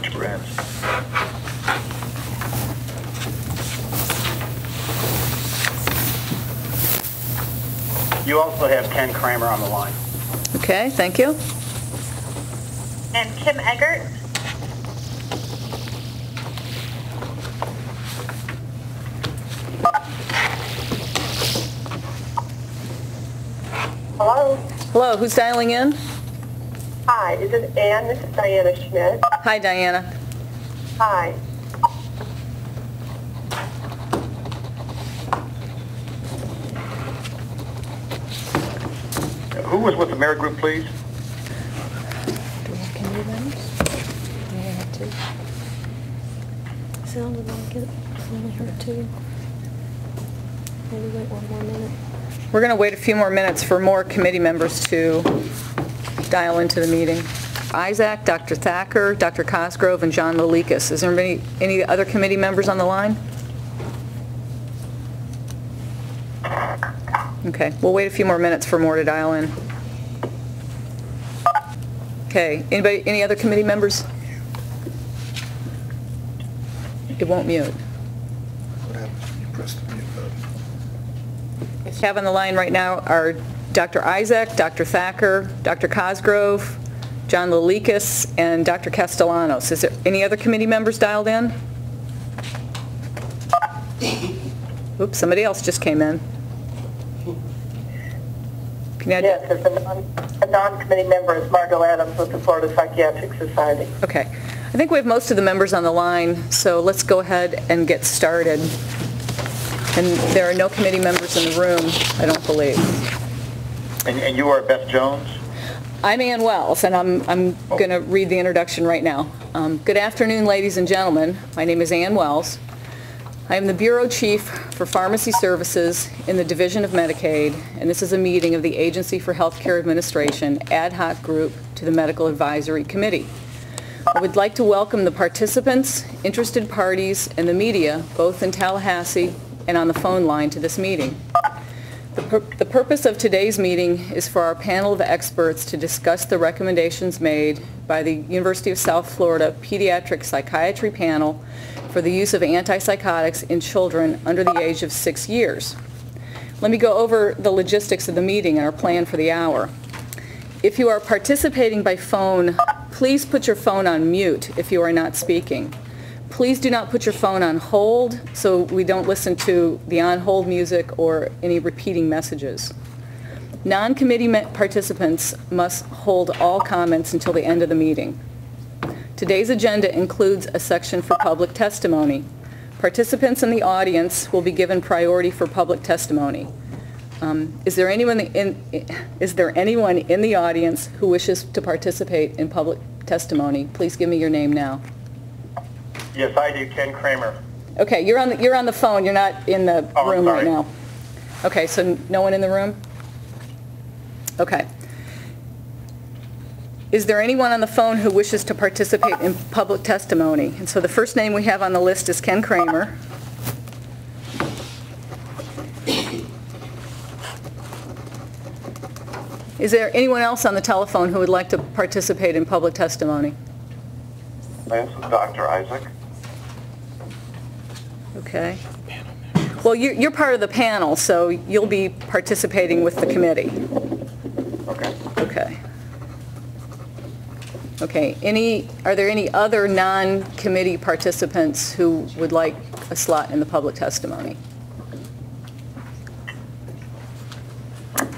Mr. Brands. You also have Ken Kramer on the line. Okay, thank you. And Kim Eggert. Hello. Hello, who's dialing in? Hi, is it Ann? This is Diana Schmidt. Hi, Diana. Hi. Who was with the merit group, please? Do we have committee members? We have two. Sounded like it. Only heard two. Maybe wait one more minute. We're going to wait a few more minutes for more committee members to dial into the meeting. Isaac, Dr. Thacker, Dr. Cosgrove, and John Lalikas. Is there any other committee members on the line? Okay, we'll wait a few more minutes for more to dial in. Okay, any other committee members? It won't mute. What happens when you press the mute button? We have on the line right now are Dr. Isaac, Dr. Thacker, Dr. Cosgrove, John Lalikas, and Dr. Castellanos. Is there any other committee members dialed in? Oops, somebody else just came in. Yes, as a non-committee member is Margot Adams with the Florida Psychiatric Society. Okay. I think we have most of the members on the line, so let's go ahead and get started. And there are no committee members in the room, I don't believe. And you are Beth Jones? I'm Ann Wells, and I'm going to read the introduction right now. Good afternoon, ladies and gentlemen. My name is Ann Wells. I am the Bureau Chief for Pharmacy Services in the Division of Medicaid, and this is a meeting of the Agency for Healthcare Administration ad hoc group to the Medical Advisory Committee. I would like to welcome the participants, interested parties, and the media, both in Tallahassee and on the phone line, to this meeting. The purpose of today's meeting is for our panel of experts to discuss the recommendations made by the University of South Florida Pediatric Psychiatry Panel for the use of antipsychotics in children under the age of 6 years. Let me go over the logistics of the meeting and our plan for the hour. If you are participating by phone, please put your phone on mute if you are not speaking. Please do not put your phone on hold so we don't listen to the on-hold music or any repeating messages. Non-committee participants must hold all comments until the end of the meeting. Today's agenda includes a section for public testimony. Participants in the audience will be given priority for public testimony. Is there anyone in the audience who wishes to participate in public testimony? Please give me your name now. Yes, I do. Ken Kramer. Okay, you're on the phone. You're not in the room right now. Okay, so no one in the room? Okay. Is there anyone on the phone who wishes to participate in public testimony? And so the first name we have on the list is Ken Kramer. Is there anyone else on the telephone who would like to participate in public testimony? This is Dr. Isaac. Okay. Well, you're part of the panel, so you'll be participating with the committee. Okay. Okay. Okay. Are there any other non-committee participants who would like a slot in the public testimony?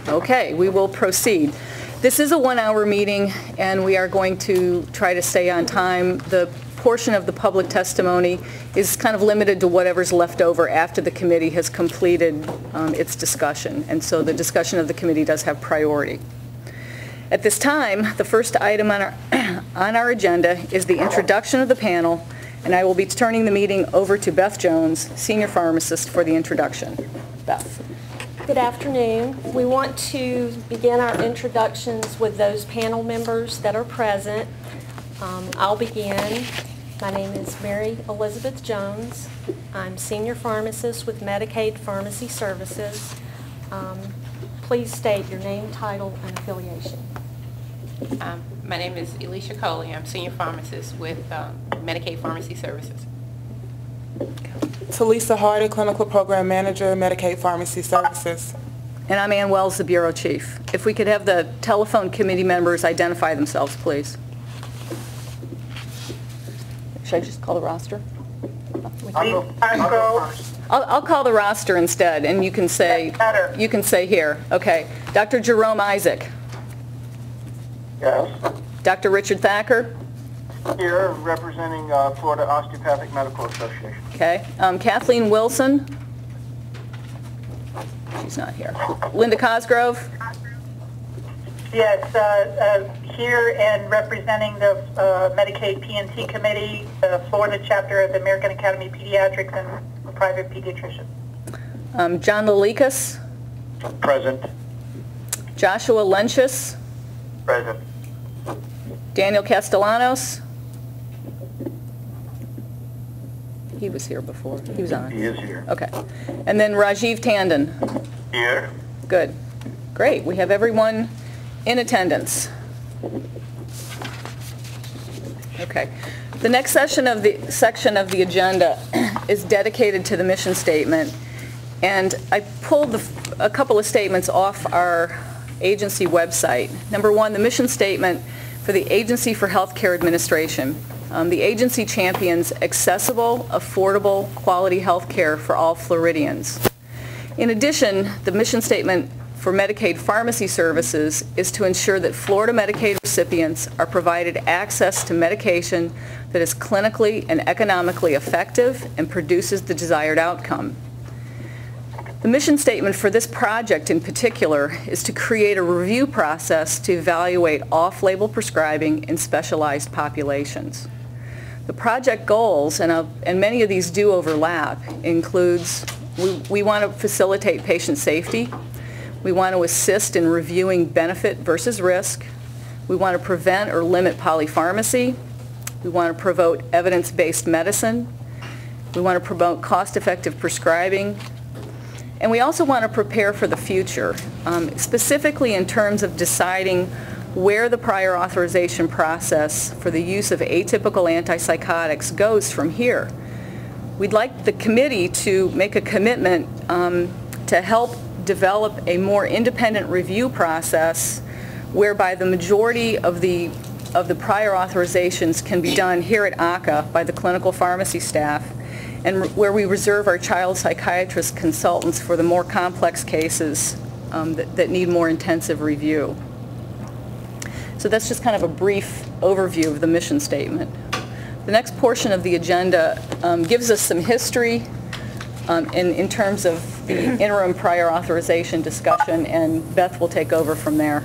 Okay, we will proceed. This is a 1-hour meeting, and we are going to try to stay on time. The portion of the public testimony is kind of limited to whatever's left over after the committee has completed its discussion, and so the discussion of the committee does have priority. At this time, the first item on our agenda is the introduction of the panel, and I will be turning the meeting over to Beth Jones, Senior Pharmacist, for the introduction. Beth. Good afternoon. We want to begin our introductions with those panel members that are present. I'll begin. My name is Mary Elizabeth Jones. I'm Senior Pharmacist with Medicaid Pharmacy Services. Please state your name, title, and affiliation. My name is Elisha Coley. I'm senior pharmacist with Medicaid Pharmacy Services. Talisa Hardy, Clinical Program Manager, Medicaid Pharmacy Services. And I'm Ann Wells, the Bureau Chief. If we could have the telephone committee members identify themselves, please. Should I just call the roster? I'll call the roster instead, and you can say here. Okay. Dr. Jerome Isaac. Yes. Dr. Richard Thacker. Here, representing Florida Osteopathic Medical Association. Okay. Kathleen Wilson. She's not here. Linda Cosgrove. Yes, here and representing the Medicaid P&T Committee, the Florida chapter of the American Academy of Pediatrics and private pediatrician. John Lalikas. Present. Joshua Lentius. Present. Daniel Castellanos. He was here before. He was on. He is here. Okay. And then Rajiv Tandon. Here. Good. Great. We have everyone in attendance. Okay. The next section of the agenda is dedicated to the mission statement, and I pulled a couple of statements off our agency website. Number one, the mission statement for the Agency for Healthcare Administration. The agency champions accessible, affordable, quality health care for all Floridians. In addition, the mission statement for Medicaid pharmacy services is to ensure that Florida Medicaid recipients are provided access to medication that is clinically and economically effective and produces the desired outcome. The mission statement for this project in particular is to create a review process to evaluate off-label prescribing in specialized populations. The project goals, and many of these do overlap, includes we want to facilitate patient safety. We want to assist in reviewing benefit versus risk. We want to prevent or limit polypharmacy. We want to promote evidence-based medicine. We want to promote cost-effective prescribing. And we also want to prepare for the future, specifically in terms of deciding where the prior authorization process for the use of atypical antipsychotics goes from here. We'd like the committee to make a commitment to help develop a more independent review process whereby the majority of the prior authorizations can be done here at ACA by the clinical pharmacy staff, and where we reserve our child psychiatrist consultants for the more complex cases that need more intensive review. So that's just kind of a brief overview of the mission statement. The next portion of the agenda gives us some history in terms of the interim prior authorization discussion, and Beth will take over from there.